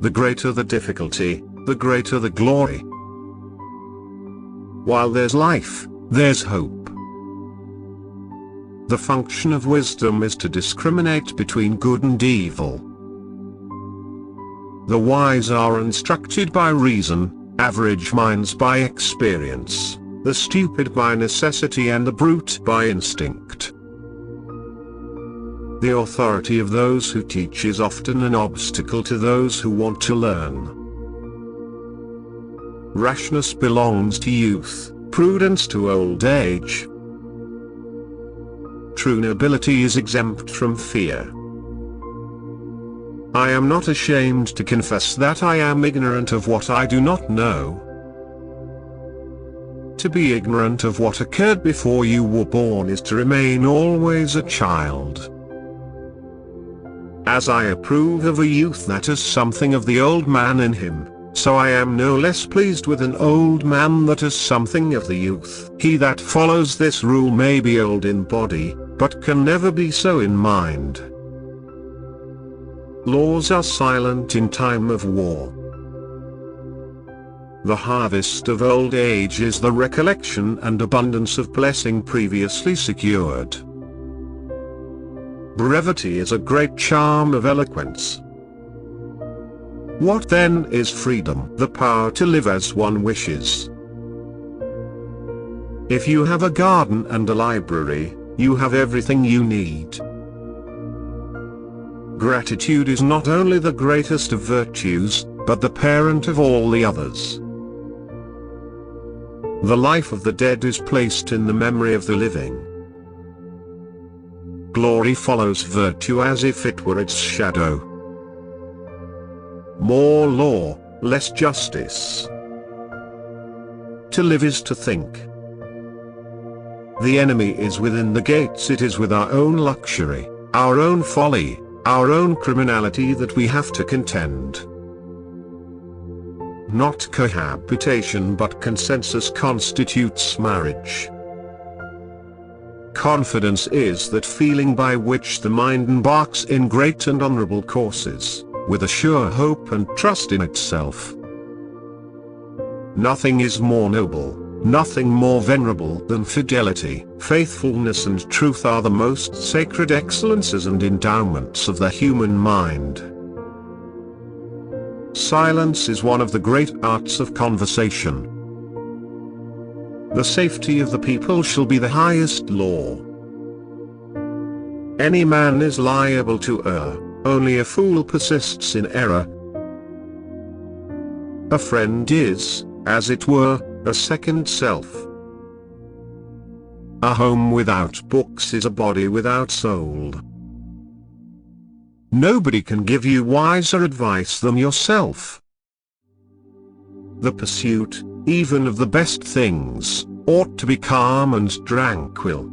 the greater the difficulty, the greater the glory. While there's life, there's hope. The function of wisdom is to discriminate between good and evil. The wise are instructed by reason, average minds by experience, the stupid by necessity and the brute by instinct. The authority of those who teach is often an obstacle to those who want to learn. Rashness belongs to youth, prudence to old age. True nobility is exempt from fear. I am not ashamed to confess that I am ignorant of what I do not know. To be ignorant of what occurred before you were born is to remain always a child. As I approve of a youth that has something of the old man in him, so I am no less pleased with an old man that has something of the youth. He that follows this rule may be old in body, but can never be so in mind. Laws are silent in time of war. The harvest of old age is the recollection and abundance of blessing previously secured. Brevity is a great charm of eloquence. What then is freedom? The power to live as one wishes. If you have a garden and a library, you have everything you need. Gratitude is not only the greatest of virtues, but the parent of all the others. The life of the dead is placed in the memory of the living. Glory follows virtue as if it were its shadow. More law, less justice. To live is to think. The enemy is within the gates. It is with our own luxury, our own folly, our own criminality that we have to contend. Not cohabitation but consensus constitutes marriage. Confidence is that feeling by which the mind embarks in great and honorable courses, with a sure hope and trust in itself. Nothing is more noble, nothing more venerable than fidelity. Faithfulness and truth are the most sacred excellences and endowments of the human mind. Silence is one of the great arts of conversation. The safety of the people shall be the highest law. Any man is liable to err, only a fool persists in error. A friend is, as it were, a second self. A home without books is a body without soul. Nobody can give you wiser advice than yourself. The pursuit, even of the best things, ought to be calm and tranquil.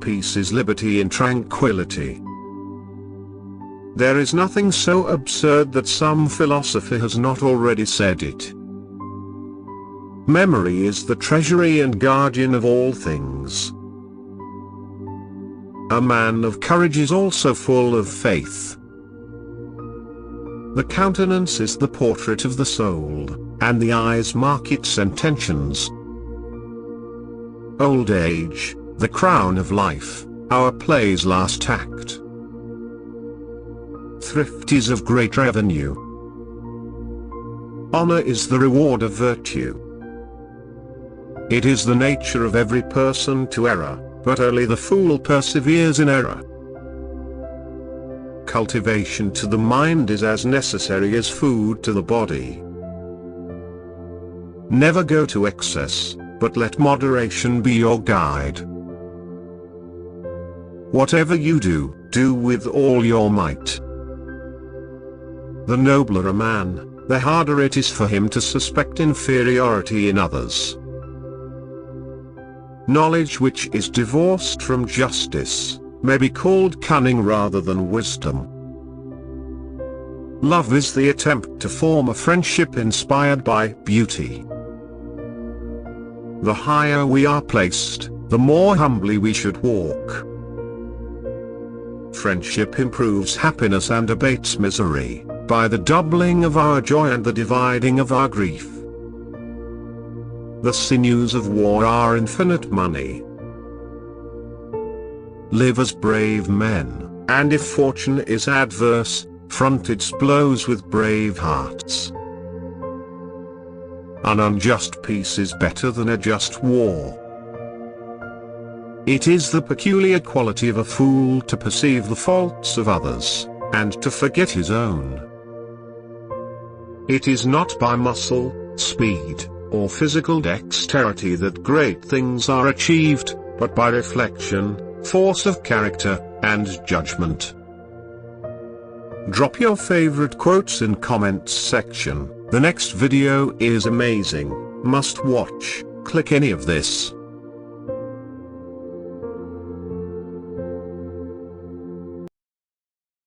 Peace is liberty in tranquility. There is nothing so absurd that some philosopher has not already said it. Memory is the treasury and guardian of all things. A man of courage is also full of faith. The countenance is the portrait of the soul, and the eyes mark its intentions. Old age, the crown of life, our play's last act. Thrift is of great revenue. Honor is the reward of virtue. It is the nature of every person to err, but only the fool perseveres in error. Cultivation to the mind is as necessary as food to the body. Never go to excess, but let moderation be your guide. Whatever you do, do with all your might. The nobler a man, the harder it is for him to suspect inferiority in others. Knowledge which is divorced from justice, may be called cunning rather than wisdom. Love is the attempt to form a friendship inspired by beauty. The higher we are placed, the more humbly we should walk. Friendship improves happiness and abates misery, by the doubling of our joy and the dividing of our grief. The sinews of war are infinite money. Live as brave men, and if fortune is adverse, front its blows with brave hearts. An unjust peace is better than a just war. It is the peculiar quality of a fool to perceive the faults of others, and to forget his own. It is not by muscle, speed, or physical dexterity that great things are achieved, but by reflection, force of character, and judgment. Drop your favorite quotes in comments section. The next video is amazing, must watch. Click any of this.